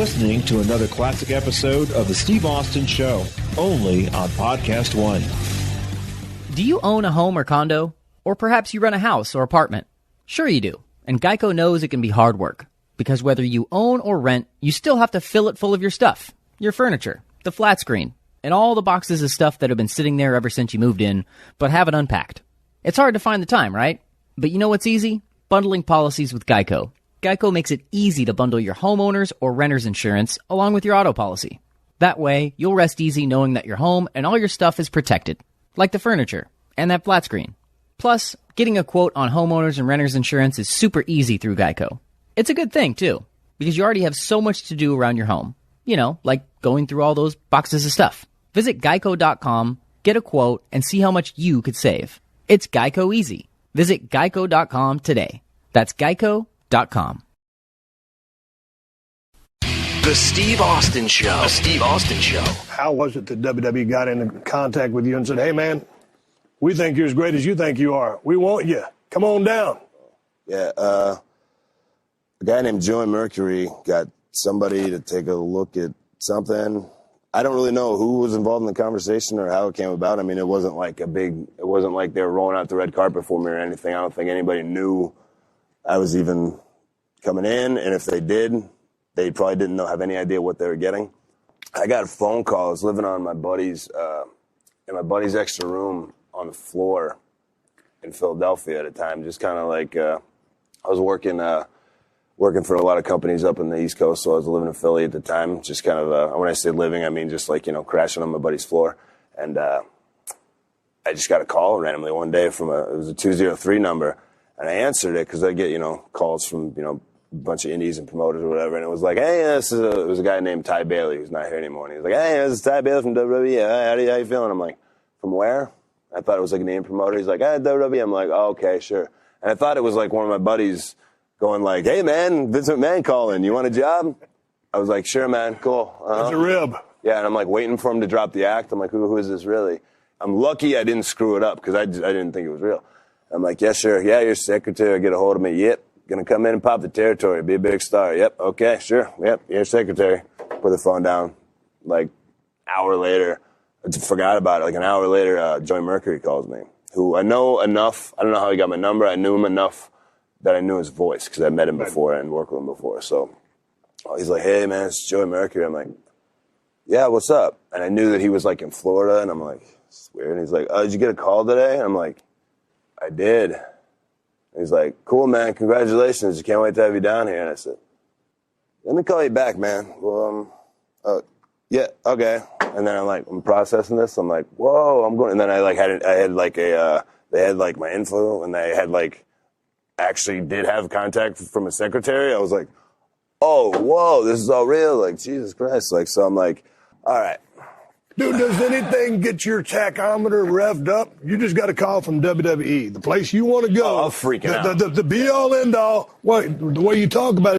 listening to another classic episode of The Steve Austin Show, only on Podcast One. Do you own a home or condo? Or perhaps you rent a house or apartment? Sure you do. And Geico knows it can be hard work. Because whether you own or rent, you still have to fill it full of your stuff. Your furniture, the flat screen, and all the boxes of stuff that have been sitting there ever since you moved in, but haven't unpacked. It's hard to find the time, right? But you know what's easy? Bundling policies with Geico. Geico makes it easy to bundle your homeowner's or renter's insurance along with your auto policy. That way, you'll rest easy knowing that your home and all your stuff is protected, like the furniture and that flat screen. Plus, getting a quote on homeowners and renters insurance is super easy through Geico. It's a good thing, too, because you already have so much to do around your home. You know, like going through all those boxes of stuff. Visit geico.com, get a quote, and see how much you could save. It's Geico easy. Visit geico.com today. That's geico.com. The Steve Austin Show. The Steve Austin Show. How was it that WWE got into contact with you and said, hey, man, we think you're as great as you think you are. We want you. Come on down. Yeah, a guy named Joey Mercury got somebody to take a look at something. I don't really know who was involved in the conversation or how it came about. I mean, it wasn't like it wasn't like they were rolling out the red carpet for me or anything. I don't think anybody knew I was even coming in, and if they did, they probably didn't have any idea what they were getting. I got a phone call. I was living on my buddy's, in my buddy's extra room on the floor in Philadelphia at the time. Just kind of like, I was working for a lot of companies up in the East Coast, so I was living in Philly at the time. Just kind of, when I say living, I mean just like, crashing on my buddy's floor. And I just got a call randomly one day it was a 203 number, and I answered it because I get, calls from, a bunch of indies and promoters or whatever, and it was like, hey, it was a guy named Ty Bailey who's not here anymore, and he was like, hey, this is Ty Bailey from WWE. How you feeling? I'm like, from where? I thought it was like a name promoter. He's like, hey, WWE. I'm like, oh, okay, sure. And I thought it was like one of my buddies going like, hey, man, Vince McMahon calling. You want a job? I was like, sure, man, cool. That's a rib. Yeah, and I'm like waiting for him to drop the act. I'm like, who is this really? I'm lucky I didn't screw it up because I didn't think it was real. I'm like, yeah, sure. Yeah, your secretary, get a hold of me. Yep. Gonna come in and pop the territory, be a big star. Yep, okay, sure. Yep, your secretary. Put the phone down. Like, hour later, I just forgot about it. Like, an hour later, Joey Mercury calls me, who I know enough. I don't know how he got my number. I knew him enough that I knew his voice because I met him before and worked with him before. So he's like, hey, man, it's Joey Mercury. I'm like, yeah, what's up? And I knew that he was, like, in Florida, and I'm like, it's weird. And he's like, oh, did you get a call today? And I'm like, I did. He's like, cool, man, congratulations. Can't wait to have you down here. And I said, let me call you back, man. Well, yeah, okay. And then I'm processing this. I'm like, whoa, I'm going. And then they had like my info, and they had actually did have contact from a secretary. I was like, oh, whoa, this is all real. Like, Jesus Christ. So I'm like, all right. Dude, does anything get your tachometer revved up? You just got a call from WWE, the place you want to go. Oh, I'm freaking out. The be-all, end-all. The way you talk about it.